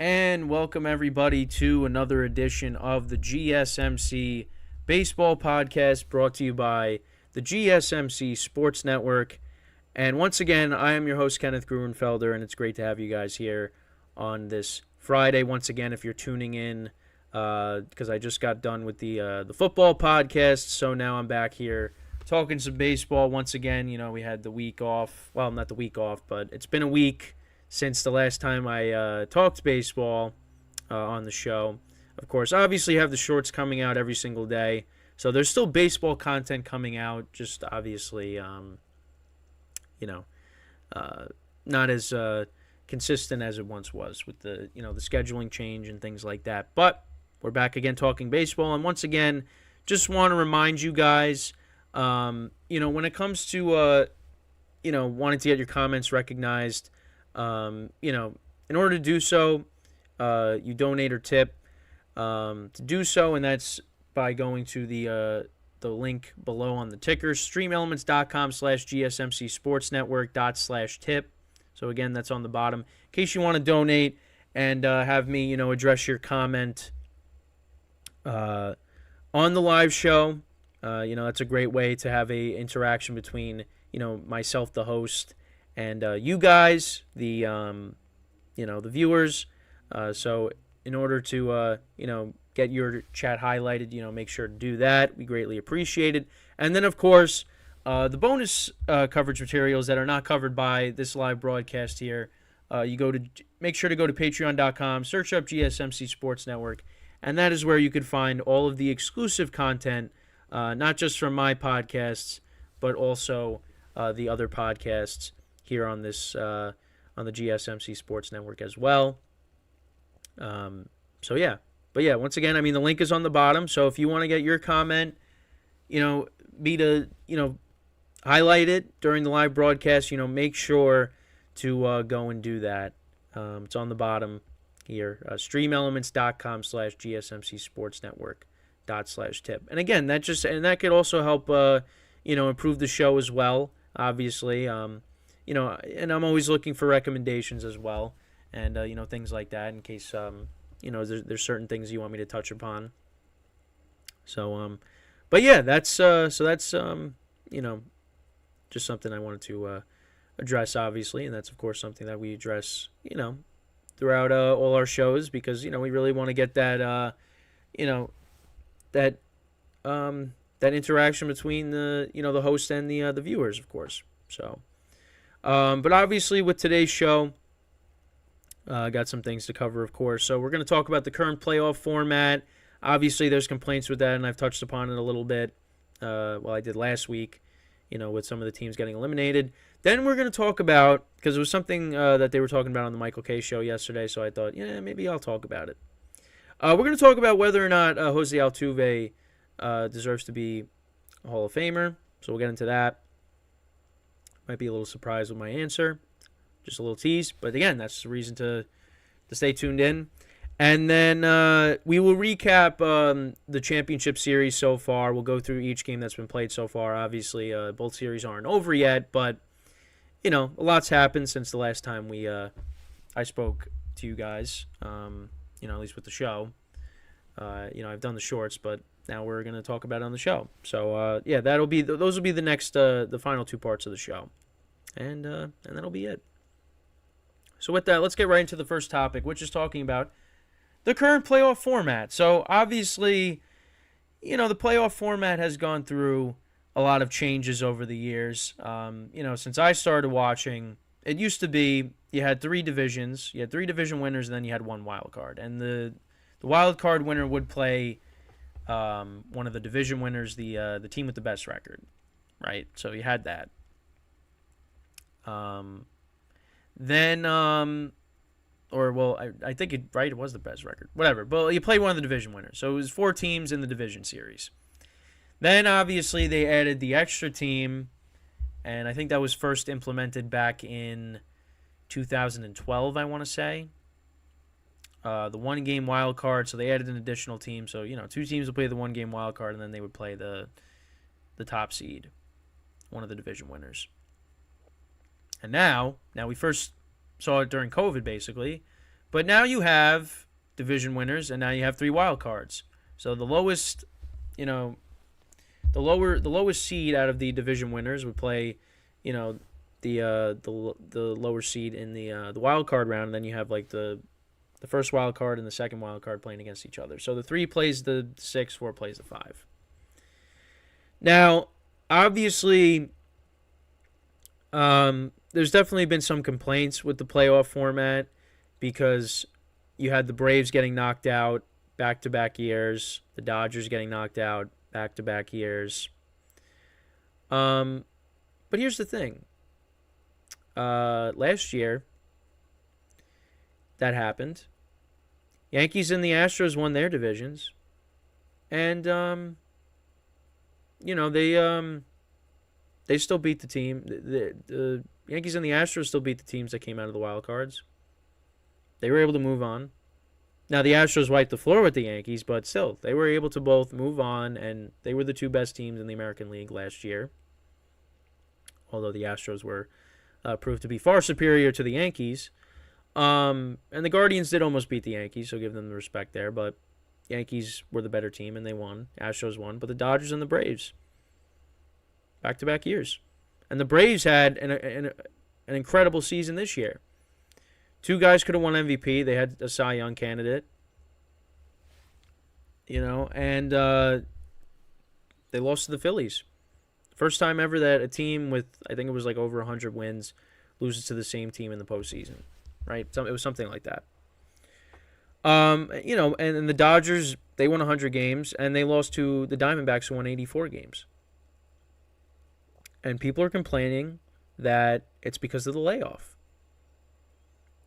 And welcome everybody to another edition of the GSMC Baseball Podcast brought to you by the GSMC Sports Network. And once again, I am your host, Kenneth Gruenfelder, and it's great to have you guys here on this Friday. Once again, if you're tuning in, because I just got done with the football podcast, so now I'm back here talking some baseball. Once again, we had the week off. Well, not the week off, but it's been a week since the last time I talked baseball on the show. Of course, obviously you have the shorts coming out every single day. So there's still baseball content coming out, just obviously, not as consistent as it once was with the scheduling change and things like that. But we're back again talking baseball. And once again, just want to remind you guys, when it comes to, wanting to get your comments recognized, in order to do so, you donate or tip to do so, and that's by going to the link below on the ticker, streamelements.com/gsmcsportsnetwork./tip. So again, that's on the bottom. In case you want to donate and have me, address your comment on the live show, that's a great way to have a interaction between, myself, the host, and you guys, the viewers. So in order to, get your chat highlighted, make sure to do that. We greatly appreciate it. And then, of course, the bonus coverage materials that are not covered by this live broadcast here, make sure to go to patreon.com, search up GSMC Sports Network, and that is where you can find all of the exclusive content, not just from my podcasts, but also the other podcasts here on this on the GSMC Sports Network as well. Once again, the link is on the bottom. So if you want to get your comment, me to highlight it during the live broadcast, make sure to go and do that. It's on the bottom here, streamelements.com/gsmcsportsnetwork./tip. And again, that could also help improve the show as well. Obviously, and I'm always looking for recommendations as well, and things like that in case there's certain things you want me to touch upon. So that's just something I wanted to address, obviously, and that's of course something that we address throughout all our shows, because we really want to get that that interaction between the host and the viewers, of course. So, but obviously with today's show, got some things to cover, of course. So we're going to talk about the current playoff format. Obviously, there's complaints with that, and I've touched upon it a little bit. I did last week, with some of the teams getting eliminated. Then we're going to talk about, because it was something that they were talking about on the Michael K. show yesterday, so I thought, maybe I'll talk about it. We're going to talk about whether or not Jose Altuve deserves to be a Hall of Famer, so we'll get into that. Might be a little surprised with my answer. Just a little tease, but again, that's the reason to stay tuned in. And then we will recap the championship series so far. We'll go through each game that's been played so far. Obviously, both series aren't over yet, but a lot's happened since the last time I spoke to you guys. At least with the show. I've done the shorts, but now we're going to talk about it on the show. So those will be the next the final two parts of the show, and that'll be it. So with that, let's get right into the first topic, which is talking about the current playoff format. So obviously, the playoff format has gone through a lot of changes over the years. Since I started watching, it used to be you had three divisions. You had three division winners, and then you had one wild card. And the wild card winner would play one of the division winners, the team with the best record, right? So you had that. I think it was the best record. Whatever. But you play one of the division winners. So it was 4 teams in the division series. Then, obviously, they added the extra team, and I think that was first implemented back in 2012, I want to say. The one-game wild card, so they added an additional team. So, 2 teams would play the one-game wild card, and then they would play the top seed, one of the division winners. And now we first saw it during COVID, basically, But now you have division winners, and now you have 3 wild cards. So the lowest, you know, the lowest seed out of the division winners would play, you know, the lower seed in the wild card round, and then you have like the first wild card and the second wild card playing against each other. So the 3 plays the 6, 4 plays the 5. Now, obviously, there's definitely been some complaints with the playoff format because you had the Braves getting knocked out back-to-back years, the Dodgers getting knocked out back-to-back years. But here's the thing. Last year, that happened. Yankees and the Astros won their divisions. And, you know, they still beat the team. The Yankees and the Astros still beat the teams that came out of the wild cards. They were able to move on. Now, the Astros wiped the floor with the Yankees, but still, they were able to both move on, and they were the 2 best teams in the American League last year. Although the Astros were proved to be far superior to the Yankees. And the Guardians did almost beat the Yankees, so give them the respect there. But Yankees were the better team, and they won. Astros won. But the Dodgers and the Braves, back-to-back years. And the Braves had an incredible season this year. 2 guys could have won MVP. They had a Cy Young candidate. You know, and they lost to the Phillies. First time ever that a team with, I think it was like over 100 wins, loses to the same team in the postseason. Right? It was something like that. You know, and the Dodgers, they won 100 games, and they lost to the Diamondbacks, who won 84 games. And people are complaining that it's because of the layoff.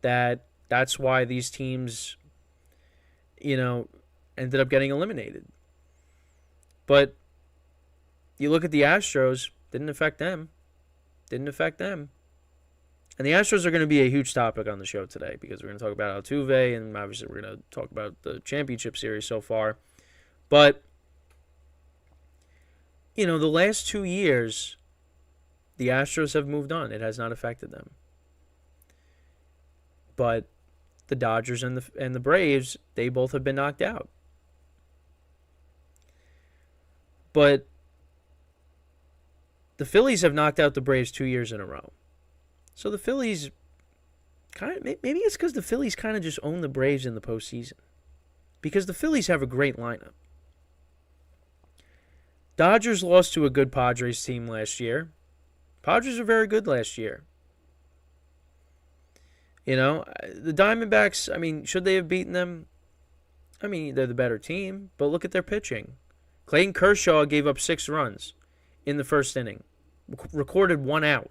That's why these teams, you know, ended up getting eliminated. But you look at the Astros, didn't affect them. And the Astros are going to be a huge topic on the show today because we're going to talk about Altuve, and obviously we're going to talk about the championship series so far. But, you know, the last 2 years, the Astros have moved on. It has not affected them. But the Dodgers and the Braves, they both have been knocked out. But the Phillies have knocked out the Braves 2 years in a row. So the Phillies maybe it's because the Phillies kind of just own the Braves in the postseason. Because the Phillies have a great lineup. Dodgers lost to a good Padres team last year. Padres were very good last year. You know, the Diamondbacks, I mean, should they have beaten them? I mean, they're the better team, but look at their pitching. Clayton Kershaw gave up 6 runs in the first inning, recorded 1 out.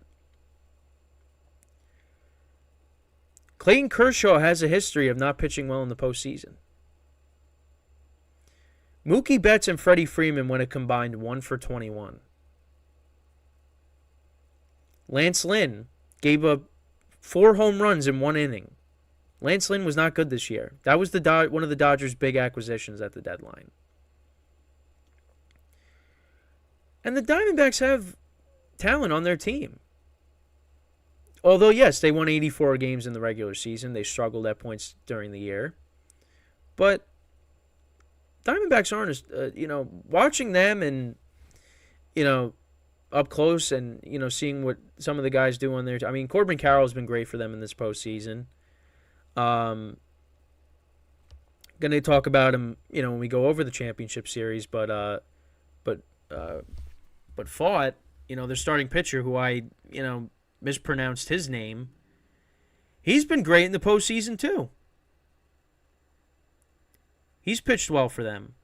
Clayton Kershaw has a history of not pitching well in the postseason. Mookie Betts and Freddie Freeman went a combined 1 for 21. Lance Lynn gave up 4 home runs in 1 inning. Lance Lynn was not good this year. That was one of the Dodgers' big acquisitions at the deadline. And the Diamondbacks have talent on their team. Although, yes, they won 84 games in the regular season. They struggled at points during the year. But Diamondbacks aren't, you know, watching them and, you know, up close and, you know, seeing what some of the guys do on their I mean, Corbin Carroll's been great for them in this postseason. Going to talk about him, you know, when we go over the championship series, but Fought, you know, their starting pitcher, who I, you know, mispronounced his name, he's been great in the postseason too. He's pitched well for them,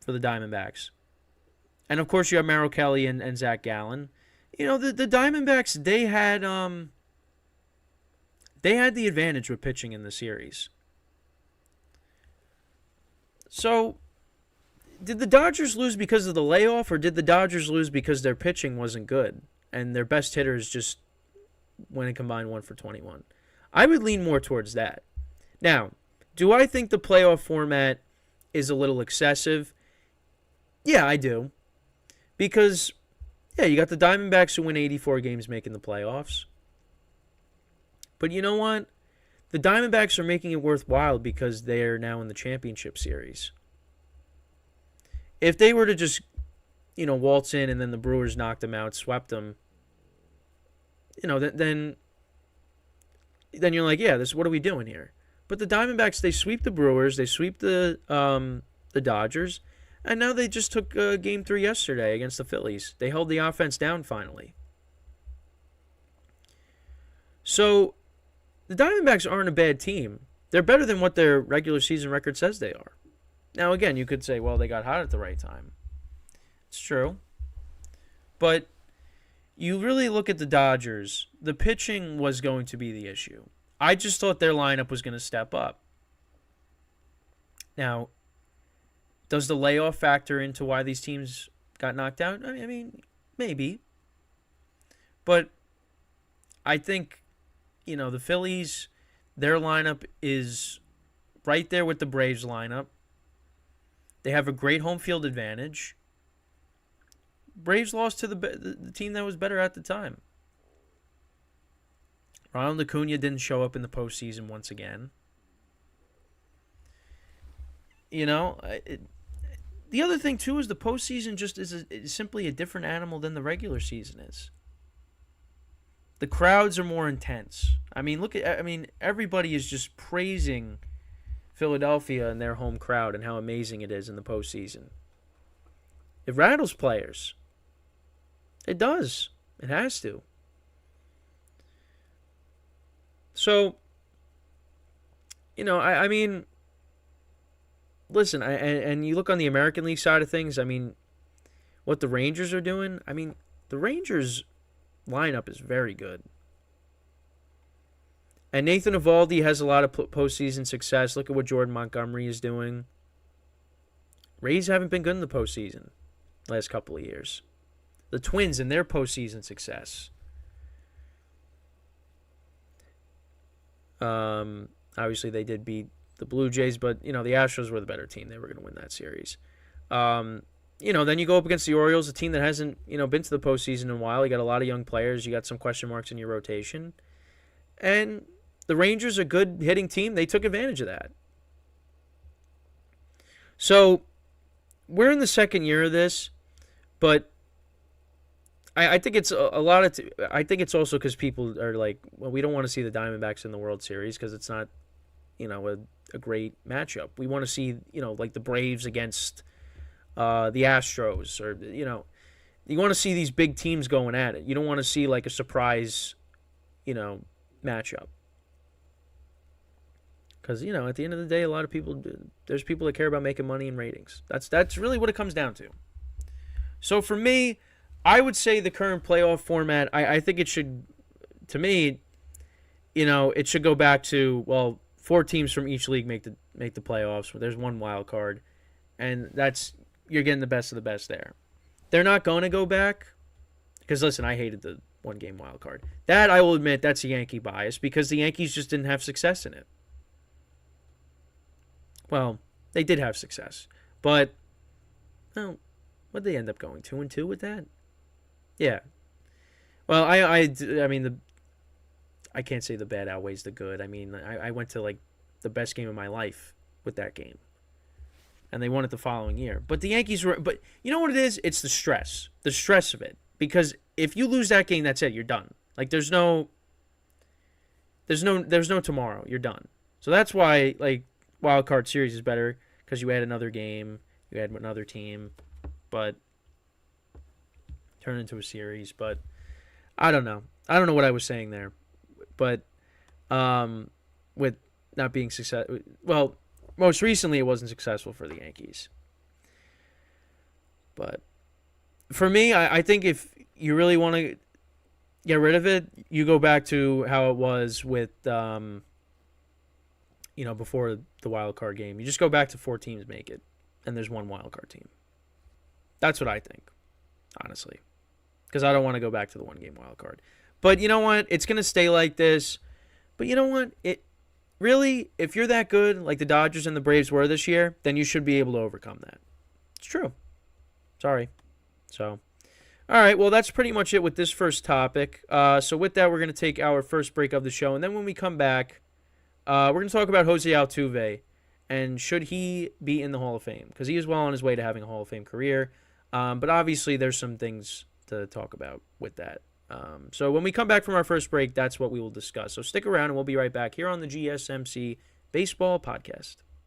for the Diamondbacks. And, of course, you have Merrill Kelly and Zach Gallen. You know, the Diamondbacks, they had the advantage with pitching in the series. So, did the Dodgers lose because of the layoff, or did the Dodgers lose because their pitching wasn't good and their best hitters just went and combined 1 for 21? I would lean more towards that. Now, do I think the playoff format is a little excessive? Yeah, I do. Because, yeah, you got the Diamondbacks who win 84 games making the playoffs. But you know what? The Diamondbacks are making it worthwhile because they are now in the championship series. If they were to just, waltz in and then the Brewers knocked them out, swept them, then you're like, yeah, what are we doing here? But the Diamondbacks, they sweep the Brewers, they sweep the Dodgers, and now they just took Game 3 yesterday against the Phillies. They held the offense down finally. So the Diamondbacks aren't a bad team. They're better than what their regular season record says they are. Now, again, you could say, well, they got hot at the right time. It's true. But you really look at the Dodgers, the pitching was going to be the issue. I just thought their lineup was going to step up. Now, does the layoff factor into why these teams got knocked out? I mean, maybe. But I think, the Phillies, their lineup is right there with the Braves lineup. They have a great home field advantage. Braves lost to the team that was better at the time. Ronald Acuna didn't show up in the postseason once again. The other thing, too, is the postseason just is simply a different animal than the regular season is. The crowds are more intense. Everybody is just praising Philadelphia and their home crowd and how amazing it is in the postseason. It rattles players. It does. It has to. So, listen, and you look on the American League side of things, what the Rangers are doing, the Rangers lineup is very good. And Nathan Eovaldi has a lot of postseason success. Look at what Jordan Montgomery is doing. Rays haven't been good in the postseason last couple of years. The Twins and their postseason success. Obviously, they did beat the Blue Jays, but, the Astros were the better team. They were going to win that series. Then you go up against the Orioles, a team that hasn't, been to the postseason in a while. You got a lot of young players. You got some question marks in your rotation. And the Rangers are a good hitting team. They took advantage of that. So, we're in the second year of this, but I think it's I think it's also because people are like, well, we don't want to see the Diamondbacks in the World Series because it's not, a great matchup. We want to see, like the Braves against the Astros, or, you want to see these big teams going at it. You don't want to see like a surprise, matchup. Because, at the end of the day, a lot of people, there's people that care about making money and ratings. That's really what it comes down to. So for me, I would say the current playoff format, I think it should, to me, it should go back to, well, 4 teams from each league make the playoffs. There's one wild card, and you're getting the best of the best there. They're not going to go back because, listen, I hated the one-game wild card. That, I will admit, that's a Yankee bias because the Yankees just didn't have success in it. Well, they did have success, but what did they end up going 2-2 with that? Yeah. Well, I can't say the bad outweighs the good. I went to like the best game of my life with that game, and they won it the following year. But the Yankees were. But you know what it is? It's the stress of it. Because if you lose that game, that's it. You're done. Like there's no tomorrow. You're done. So that's why like wild card series is better because you add another game, you add another team, but turn into a series. But I don't know. I don't know what I was saying there. But with not being successful, well, most recently it wasn't successful for the Yankees. But for me, I think if you really want to get rid of it, you go back to how it was with, before the wild card game. You just go back to 4 teams make it, and there's one wild card team. That's what I think, honestly, because I don't want to go back to the 1-game wild card. But you know what? It's going to stay like this. But you know what? It really, if you're that good, like the Dodgers and the Braves were this year, then you should be able to overcome that. It's true. Sorry. So, all right. Well, that's pretty much it with this first topic. So with that, we're going to take our first break of the show. And then when we come back, We're going to talk about Jose Altuve and should he be in the Hall of Fame, because he is well on his way to having a Hall of Fame career. But obviously there's some things to talk about with that. So when we come back from our first break, that's what we will discuss. So stick around and we'll be right back here on the GSMC Baseball Podcast.